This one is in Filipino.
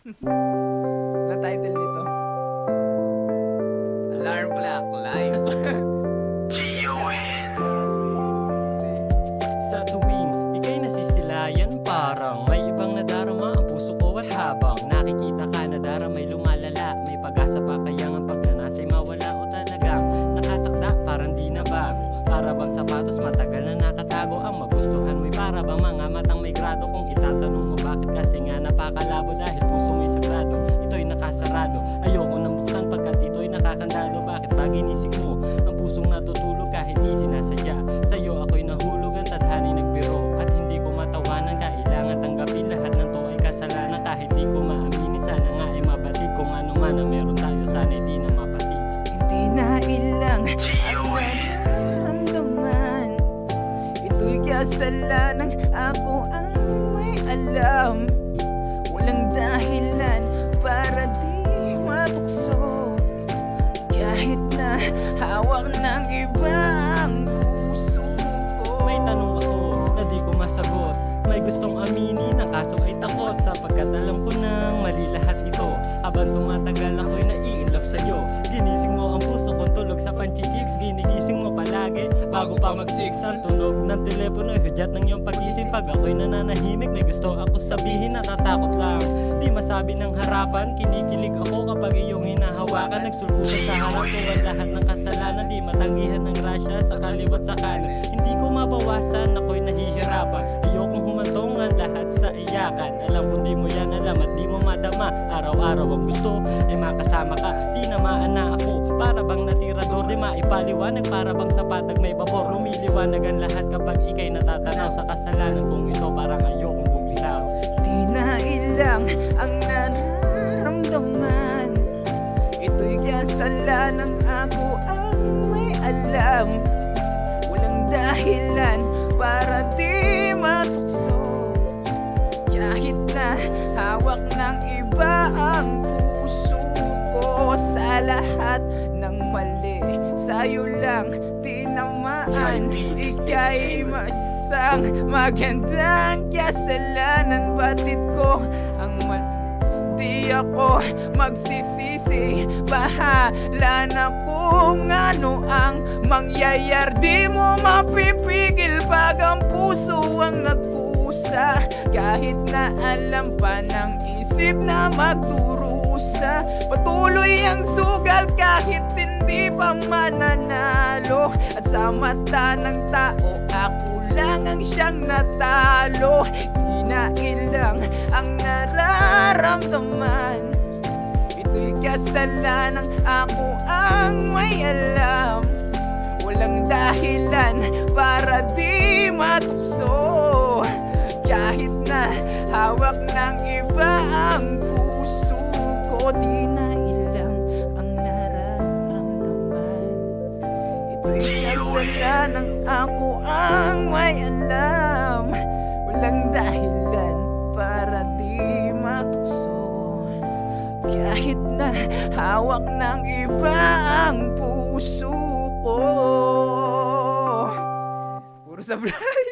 Ano title nito? Alarm Clock Live. Sa tuwing ika'y nasisilayan, parang may ibang nadarama ang puso ko at habang nakikita ka nadaramay lumalala, may pag-asa pa kaya ang pagnanasa'y mawala o talagang nakatakda parang di na bago. Para bang sapatos matagal na nakatago, ang magustuhan mo'y para bang mga matang may grado. Kung itatanong mo bakit kasi nga napakalabo, dahil puso mo'y sagrado, ito'y nakasarado. Ayoko nang buksan pagkat ito'y nakakandado. Bakit pa ginising mo ang pusong natutulog kahit di sinasadya? Sa'yo ako'y nahulog, ang tadhana'y nagbiro at hindi ko matawanan. Kailangan tanggapin lahat ng to ay kasalanan. Kahit di ko maaminin, sana nga ay mabatid. Kung ano man ang meron tayo, sana'y di na mapatid. Hindi na ilang ang nararamdaman, ito'y kasalanan, ako ang may alam. Walang dahilan para di matukso, kahit na hawak ng ibang puso ko. May tanong ako na di ko masagot, may gustong aminin ang kaso ay takot, sapagkat alam ko nang mali lahat ito. Habang tumatagal ako'y nai-inlove sa'yo. Ginising mo ang puso kong tulog sa panchichiks, ginigising mo palagi bago pa mag-6. Ang tunog ng telepono, hudyat ng iyong pag-isip. Pag ako'y nananahimik, may gusto ako sabihin, natatakot lang di masabi ng harapan. Kinikilig ako kapag iyong hinahawakan, nagsulputan sa harap ko ang lahat ng kasalanan. Di matanggihan ng grasya sa kaliwat sa kanan, hindi ko mabawasan, ako'y nahihirapan. Ayokong humantong ang lahat sa iyakan. Alam kung di mo yan alam at di mo madama, araw-araw ang gusto ay makasama ka. Tinamaan na ako, para bang natirador, di maipaliwanag, para bang sa patag may babor. Lumiliwanag ang lahat kapag ika'y natatanaw sa kasalanan kong ito, parang ayokong bumitaw. Di na ilang ang nararamdaman, ito'y kasalanan, ako ang may alam. Walang dahilan para di matukso, kahit na hawak ng iba ang puso ko. Sa lahat ng mali, sa'yo lang tinamaan, ika'y masang magandang kasalanan. Batid ko ang di ako magsisisi, bahala na kung ano ang mangyayari. Di mo mapipigil pag ang puso ang nagkusa, kahit na alam pa ng isip na magdurusa. Patuloy ang sugal kahit hindi pa mananalo, at sa mata ng tao ako lang ang siyang natalo. Di na ilang ang nararamdaman, ito'y kasalanan, ako ang may alam. Walang dahilan para di matukso, kahit na hawak ng iba ang puso ko. Di na ilang ang nararamdaman, ito'y kasalanan, ako ang may alam. Walang dahilan para di matukso, kahit na hawak ng iba ang puso ko. Puro sablay.